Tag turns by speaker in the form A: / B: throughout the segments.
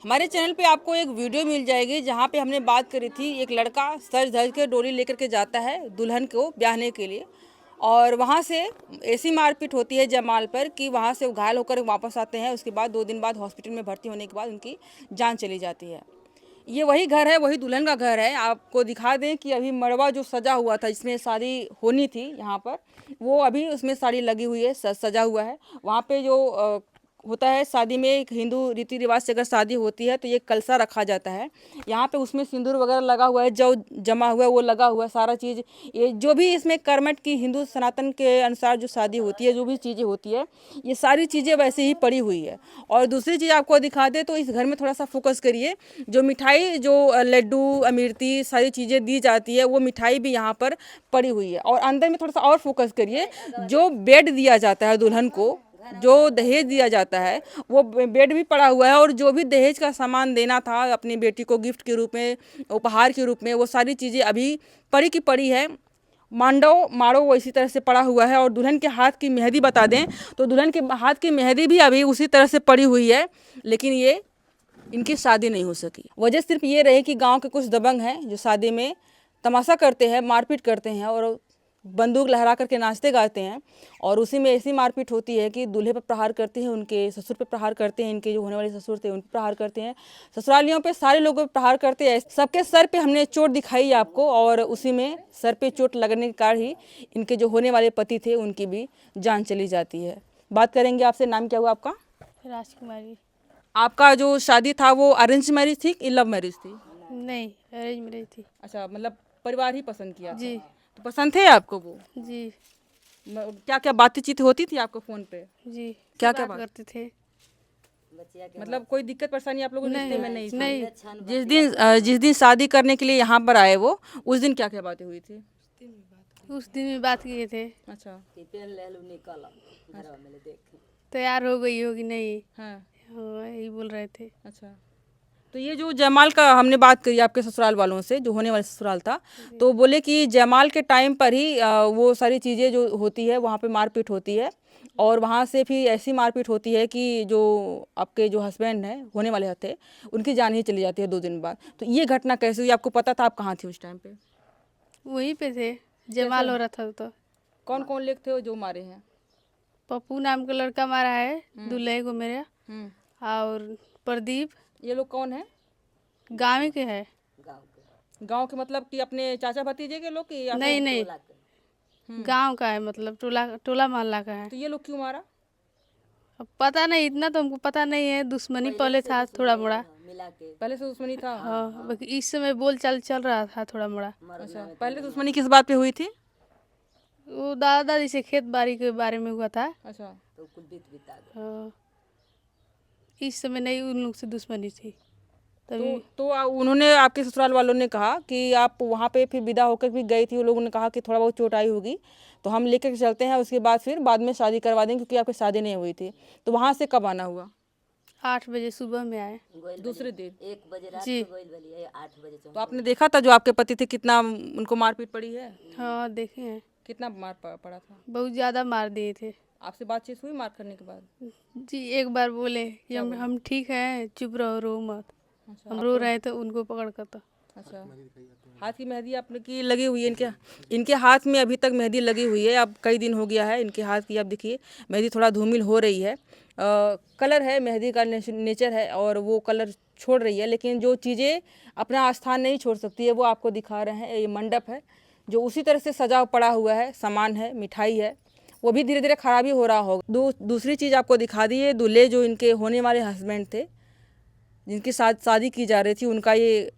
A: हमारे चैनल पे आपको एक वीडियो मिल जाएगी जहाँ पे हमने बात करी थी। एक लड़का सज धज के डोली लेकर के जाता है दुल्हन को ब्याहने के लिए, और वहाँ से ऐसी मारपीट होती है जयमाल पर कि वहाँ से वो घायल होकर वापस आते हैं। उसके बाद 2 दिन बाद हॉस्पिटल में भर्ती होने के बाद उनकी जान चली जाती है। ये वही घर है, वही दुल्हन का घर है। आपको दिखा दें कि अभी मड़वा जो सजा हुआ था, जिसमें शादी होनी थी यहाँ पर, वो अभी उसमें साड़ी लगी हुई है, सजा हुआ है। वहाँ पे जो होता है शादी में, एक हिंदू रीति रिवाज से अगर शादी होती है तो ये कलसा रखा जाता है यहाँ पे। उसमें सिंदूर वगैरह लगा हुआ है, जो जमा हुआ है वो लगा हुआ है, सारा चीज़। ये जो भी इसमें कर्मठ की हिंदू सनातन के अनुसार जो शादी होती है, जो भी चीज़ें होती है, ये सारी चीज़ें वैसे ही पड़ी हुई है। और दूसरी चीज़ आपको दिखा दे तो इस घर में थोड़ा सा फोकस करिए। जो मिठाई, जो लड्डू, अमृति, सारी चीज़ें दी जाती है, वो मिठाई भी यहाँ पर पड़ी हुई है। और अंदर में थोड़ा सा और फोकस करिए। जो बेड दिया जाता है दुल्हन को, जो दहेज दिया जाता है, वो बेड भी पड़ा हुआ है। और जो भी दहेज का सामान देना था अपनी बेटी को गिफ्ट के रूप में, उपहार के रूप में, वो सारी चीज़ें अभी पड़ी की पड़ी है। मांडो मारो वो इसी तरह से पड़ा हुआ है। और दुल्हन के हाथ की मेहंदी बता दें तो दुल्हन के हाथ की मेहंदी भी अभी उसी तरह से पड़ी हुई है। लेकिन ये इनकी शादी नहीं हो सकी। वजह सिर्फ ये रहे कि गांव के कुछ दबंग हैं जो शादी में तमाशा करते हैं, मारपीट करते हैं और बंदूक लहरा करके नाचते गाते हैं। और उसी में ऐसी मारपीट होती है कि दूल्हे पर प्रहार करते हैं, उनके ससुर पर प्रहार करते हैं, इनके जो होने वाले ससुर थे उन पर प्रहार करते हैं, ससुरालियों पे सारे लोगों पर प्रहार करते हैं। सबके सर पे हमने चोट दिखाई आपको, और उसी में सर पे चोट लगने के कारण ही इनके जो होने वाले पति थे उनकी भी जान चली जाती है। बात करेंगे आपसे। नाम क्या हुआ आपका?
B: राजकुमारी।
A: आपका जो शादी था वो अरेंज मैरिज थी कि लव मैरिज थी?
B: नहीं, अरेंज मैरिज थी।
A: अच्छा, मतलब परिवार ही पसंद किया था।
B: जी।
A: तो पसंद थे आपको वो?
B: जी।
A: क्या क्या बातचीत होती थी आपको फोन पे?
B: जी।
A: क्या
B: सब
A: क्या
B: बात करते थे।
A: मतलब कोई दिक्कत परेशानी आप लोगों के रिश्ते में नहीं थी?
B: नहीं।
A: जिस दिन शादी करने के लिए यहाँ पर आए वो, उस दिन क्या क्या बातें हुई थी?
B: उस दिन भी बात किए थे।
A: अच्छा।
B: तैयार हो गई होगी नहीं।
A: हाँ।
B: हाँ, यही बोल रहे थे।
A: अच्छा, तो ये जो जयमाल का हमने बात करी आपके ससुराल वालों से, जो होने वाला ससुराल था, तो बोले कि जयमाल के टाइम पर ही वो सारी चीज़ें जो होती है वहाँ पे मारपीट होती है। और वहाँ से फिर ऐसी मारपीट होती है कि जो आपके जो हस्बैंड हैं, होने वाले थे, उनकी जान ही चली जाती है 2 दिन बाद। तो ये घटना कैसे हुई? आपको पता था? आप कहाँ थे उस टाइम पे?
B: वहीं पे थे, जमाल हो रहा था तो।
A: कौन कौन लोग थे जो मारे हैं?
B: पप्पू नाम का लड़का मारा है दूल्हे को मेरे, और प्रदीप।
A: ये लोग कौन है?
B: गाँव के है।
A: गांव के मतलब कि अपने चाचा भतीजे के लोग कि या फिर?
B: नहीं नहीं, गांव का है, मतलब टोला टोला मोहल्ला का है।
A: तो ये लोग क्यों मारा?
B: अब पता नहीं, इतना तो हमको पता नहीं है। दुश्मनी पहले था थोड़ा मोड़ा।
A: पहले से दुश्मनी था?
B: हाँ, बाकी इस समय बोल चाल चल रहा था थोड़ा मोड़ा।
A: अच्छा, पहले दुश्मनी किस बात पे हुई थी?
B: वो दादा दादी से खेत बाड़ी के बारे में हुआ था।
A: अच्छा,
B: हाँ, इस समय नहीं, उन लोग से दुश्मनी थी तभी।
A: तो उन्होंने, आपके ससुराल वालों ने कहा कि आप वहाँ पे फिर विदा होकर भी गई थी, उन लोगों ने कहा कि थोड़ा बहुत चोट आई होगी तो हम लेकर चलते हैं, उसके बाद फिर बाद में शादी करवा देंगे, क्योंकि आपकी शादी नहीं हुई थी। तो वहाँ से कब आना हुआ?
B: 8 बजे सुबह में आए।
A: दूसरे दिन?
C: 1 बजे रात
B: जी।
C: को गइल बलिए, 8 बजे
A: तो आपने देखा था जो आपके पति थे, कितना उनको मारपीट पड़ी है?
B: हाँ, देखे हैं।
A: कितना मार पड़ा था?
B: बहुत ज़्यादा मार दिए थे।
A: आपसे बातचीत हुई मार करने के बाद?
B: जी, एक बार बोले कि हम ठीक हैं, चुप रहो, रो मत।
A: अच्छा,
B: हम रो रहे थे, उनको पकड़ कर तो।
A: अच्छा, हाथ की मेहंदी आपने की लगी हुई है इनके हाथ में अभी तक मेहंदी लगी हुई है। अब कई दिन हो गया है इनके हाथ की। अब देखिए मेहंदी थोड़ा धूमिल हो रही है। कलर है, मेहंदी का नेचर है और वो कलर छोड़ रही है, लेकिन जो चीज़ें अपना स्थान नहीं छोड़ सकती है वो आपको दिखा रहे हैं। ये मंडप है जो उसी तरह से सजा पड़ा हुआ है, सामान है, मिठाई है, वो भी धीरे धीरे खराबी हो रहा होगा। दूसरी चीज़ आपको दिखा दी है, दूल्हे जो इनके होने वाले हस्बैंड थे, जिनकी शादी की जा रही थी, उनका ये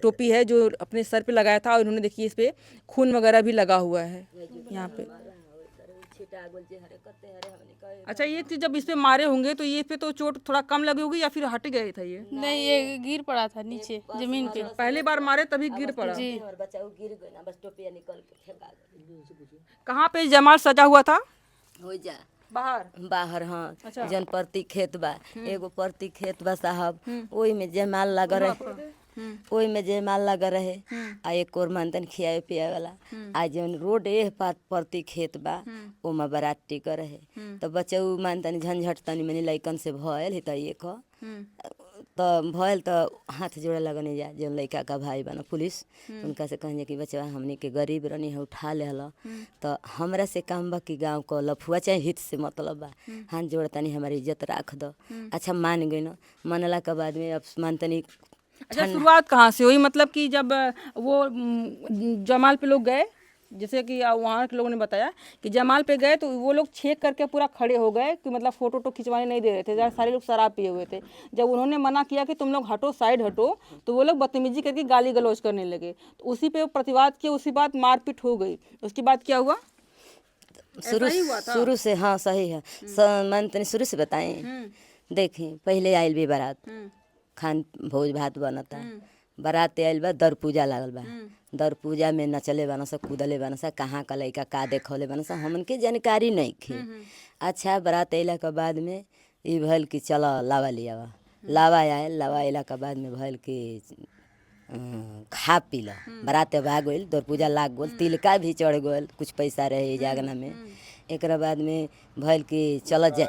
A: टोपी है जो अपने सर पे लगाया था। और उन्होंने देखिए इस पे खून वगैरह भी लगा हुआ है यहाँ पे। अच्छा, ये चीज जब इस पे मारे होंगे तो ये इस पे तो चोट थोड़ा कम लगी होगी या फिर हट गए था ये?
B: नहीं, ये गिर पड़ा था नीचे जमीन पे।
A: पहले बार मारे तभी गिर पड़ा?
B: जी।
C: और बच्चा वो गिर गया ना, बस टोपिया निकल के फेंका गया।
A: कहाँ पे जमाल सजा हुआ था?
C: हो जा
A: बाहर?
C: बाहर। हाँ।
A: अच्छा।
C: जन प्रति खेत बा, एगो प्रति खेत बा साहब, ओही में जयमाल लगा रहे, ओही में जयमाल लगा रहे। आ एक और मानतन खियाए पियाए वाला। आ जन रोड ए प्रति खेत बा, ओमा बारात टिक रहे। तो बच्चा मानतनी झंझट तनी मनी लइकन से भयल ही, तो एक तो भयल तो हाथ जोड़े लगने जा जो लड़का का भाई बना पुलिस उनका से कहेंगे कि बच्चा हमने के गरीब रहनी है उठा ले हल तो हमरा से काम बा कि गाँव को लफुआ चाहे हित से मतलब बा हाथ जोड़ तनी हमारी इज्जत राख दो। अच्छा मान गई न मनला के बाद में अब मानतनी।
A: अच्छा शुरुआत कहाँ से हुई, मतलब कि जब वो जमाल पे लोग गए, जैसे कि वहाँ के लोगों ने बताया कि जमाल पे गए तो वो लोग छेक करके पूरा खड़े हो गए कि मतलब फ़ोटो तो खिंचवाने नहीं दे रहे थे, जहाँ सारे लोग शराब पिए हुए थे। जब उन्होंने मना किया कि तुम लोग हटो, साइड हटो, तो वो लोग बदतमीजी करके गाली गलौज करने लगे। तो उसी पे वो प्रतिवाद किया, उसी बात मारपीट हो गई। उसके बाद क्या हुआ?
C: शुरू से हाँ सही है। मन तनी शुरू से बताएं। देखी पहले आयल भी बारात, खान भोज भात बनता, बारात आयल बा, दर पूजा लागल बा, दर पूजा में नचले बना सा, कूदले बना सा, कहाँ का लड़का का देखौले बना सा, हमन के जानकारी नहीं थी। अच्छा बारात अला के बाद में ये भल कि चलो लावा लिया, लावा आयल, लावा अला के बाद में भल कि खा पी लो, बारात भाग गई, दर पूजा लाग गल, तिलका भी चढ़ गल, कुछ पैसा रहे जागना में। एक बाद में भल कि चल जाए,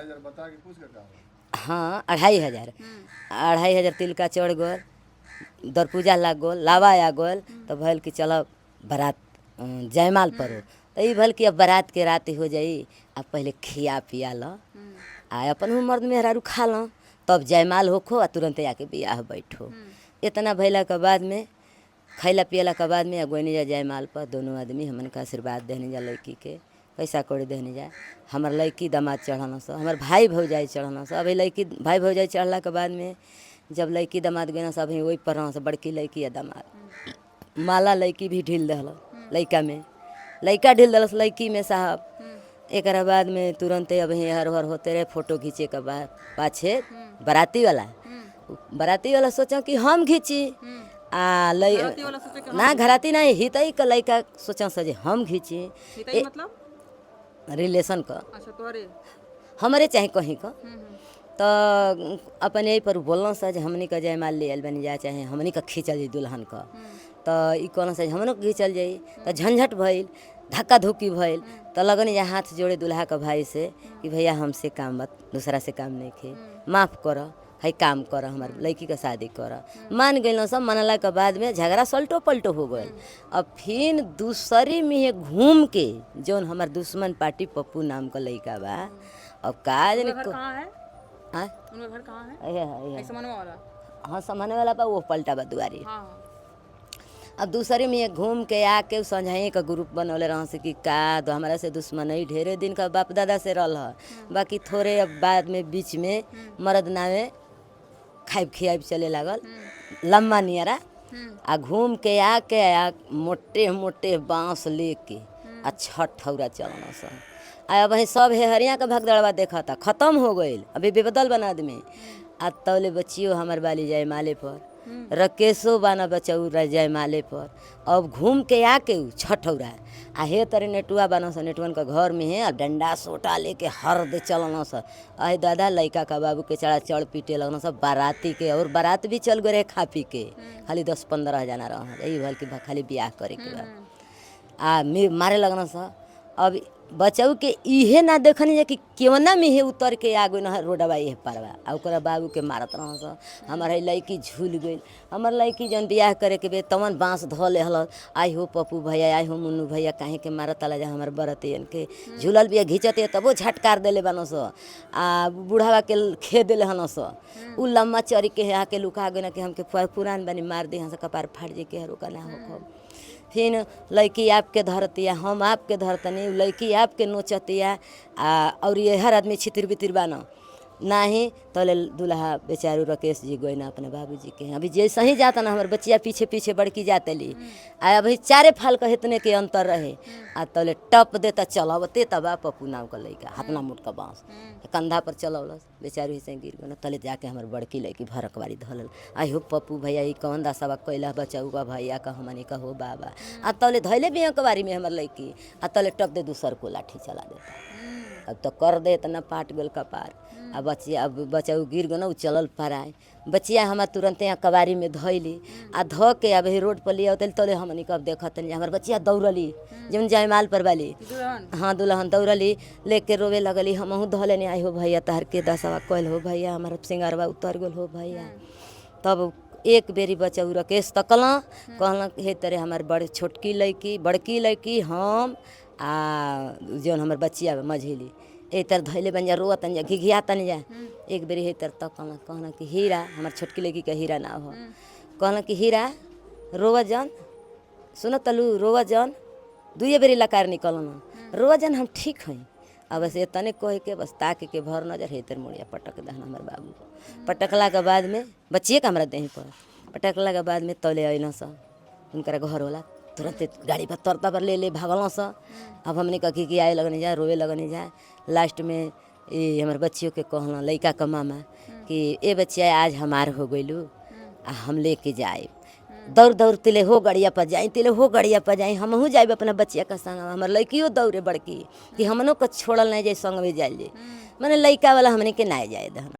C: हाँ 2500 तिलका चढ़ गल, दर पूजा लाग गल, लावा आ गल, तो भल कि चलो बारात जयमाल पर हो। तो ये भल कि अब बारात के रात हो जाई, अब पहले खिया पिया लो आ अपन मर्द मेहरारू खा लो, तब जयमाल होखो आ तुरंत आके बियाह बैठो। इतना भैला के बाद में खैला पियला के बाद में अगोनी जा जयमाल पर दोनों आदमी हमन का आशीर्वाद देने जा, लड़की के पैसा कौड़ी देने जा। हमार लड़की दामाद चढ़ना सा, हमार भाई भौजाई चढ़ना सा। अभी लड़की भाई भौजाई चढ़ला के बाद में जब लड़की दामाद गए सब वही पर से बड़की लड़की या दामाद माला लड़की भी ढील दल लड़का में, लड़का ढील दलस लड़की में साहब। एक बाद में तुरंत अब हर हर होते रहे, फोटो खींचे के बाद पाछे बाराती वाला सोचा कि हम खींची आ ना घराती नहीं हितई का लड़का सोचा सजे हम खींची
A: मतलब
C: रिलेशन का।
A: अच्छा तोरे
C: हमारे चाहे कहीं का तो अपन यही पर बोलना सज हमनी का जयमाल ले आयल बनी जा, चाहे हमनी का खींचल जाई दुल्हन का, तो ई कहना सज हमनों के खींचल जाई। तो झंझट भइल, धक्का धुक्की भइल, तो लगन या हाथ जोड़े दुल्हा का भाई से कि भैया हमसे काम बात दूसरा से काम नहीं खे, माफ़ करो है काम कर, हमार लड़की का शादी कर। मान गए सब, मनला के बाद में झगड़ा सल्टो पलटो हो गए। अब फिर दूसरी में घूम के जौन हमार दुश्मन पार्टी पप्पू नाम का लड़का बा, अब का
A: उनका घर कहाँ है? समानवा वाला?
C: हाँ समाने वाला बा, वो पलटा बा दुआरी।
A: हाँ।
C: अब दूसरे में घूम के आके संझाई का ग्रुप बनौले रहा से कि का तो हमारा से दुश्मनी ढेरे दिन का बाप दादा से रल है, बाकी थोड़े अब बाद में बीच में मर्द नावे खाइब खियाब चले लागल लम्बा नियरा। आ घूम के आके मोटे मोटे बाँस लेके आ छठ ठौरा चलना सा। आ अब सब हेहरिया का भगदड़वा देखा था, खत्म हो गई, अभी बेबदल बना आदमी। आ तौले बच्चियों हमार बाली जाए माले पर, रकेशो बाना बचाऊ जाए माले पर। अब घूम के आके छठौरा आ हे तरे नेटुआ बना सा, नेटुअन का घर में है, डंडा सोटा लेके हर दे चलना सा। अहे दादा लड़का का बाबू के चढ़ा चढ़ पीटे लगना सा बाराती के, और बारात भी चल गए खा पी के, खाली 10-15 जना रहा यही भल कि खाली ब्याह करे के बाद आ मारे लगना सा। अब बचाऊ के इहे ना देखनी है कि केवना में हे उतर के आ गई ना रोडवा ये पारवा, आ ओकरा बाबू के मारत रह सा। हमार लड़की झूल गई, हमार लड़की जन बियाह करे के बे तमन बाँस धो ले हल। आई हो पप्पू भैया, आई हो मुन्नू भैया, काहे के मारत ला जा हमार बरतियन के झूलल बिया घिंचते तबो झटकार देले बनो सो। आ बूढ़ावा के खे देले हन सो, उ लम्बा चरी के आके लुका गए ना कि हमके पुरान बनी मार दे हंस कपार फाट जे के रोका ना हो। फिर लड़की आपके धरतिया, हम आपके धरतनी, लड़की आपके नोचतिया। और ये हर आदमी छितिर बितिर बाना नहीं तो दूल्हा बेचारू राकेश जी गए ना अपने बाबूजी के। अभी जैसे ही जाता ना हमारे बच्चिया पीछे पीछे बड़की जाते ली आ अभी 4 फाल का इतने के अंतर रहे। आ तले टप देता चलावते तबा पप्पू नाम का लड़का हाथना मुट का बाँस कंधा पर चलौलस, बेचारू ही से गिर गए। तले जाके हमारे बड़की लड़की भरकवारी धलल, आई हो पप्पू भैया ये कौन दा सबक कैला बचाऊ का भैया का हमनी का हो बाबा। आ तले धैले भी कबारी में हमारे लड़की आ तले टप दे दूसर को लाठी चला देता। अब तो कर दे इतना पाट गल कपार। अब बच्चिया अब बचाऊ गिर गो ना चलल पराए, बच्चिया हमार तुरंत यहाँ कबारी में धैली आ धो के अब रोड पर लिया तले हमनी कब देखत नहीं हमार बच्चिया दौड़ली जब जयमाल पर वाली। हाँ दुल्हन दौड़ली लेके रोवे लगली, हमहूँ धो लेनी आई हो भैया तहर के दसवा कल हो भैया हमारा सिंगारवा उतर गल हो भैया। तब एक बेरी बचौर केस तकला कहल हे तरे हमार छोटकी लड़की हम आ जौन हमार बच्चिया मझिली ए तर धैले बन जा रोआ तन जा घिघिया तन जा। एक बेरी हे तर तकला कहना कि हीरा हमार छोटकी लड़की का हीरा ना हो कहना कि हीरा रोआ जन सुन तलू रोआ जन दुए बेरी लकार निकलना रोआ जन हम ठीक हैं। अब बस इतने कह के बस ताक के भर नजर हेतर मुड़िया पटक दहन हमारे बाबू को। पटकला के बाद में बच्चिए का हमारा देह पर पटकला के बाद में तले अल स उनका घर वाला तुरंत गाड़ी पर तरता पर ले भागल स। अब हमने कही कि आए लगने जाए रोए लगने जाए। लास्ट में ये हमारे बच्चियों के कहना लड़का का मामा कि ए बच्चिया आज हमार हो गइलू आ हम लेके जाए दौड़ दौड़ तिले हो गड़िया पर जाई हमहू जाए अपना बच्चिया का संग हमार लड़कियों दौड़े बड़की कि हमनों को छोड़ल नहीं जाए संग में जाए मैंने लड़का वाला हमने के ना जाए दहन।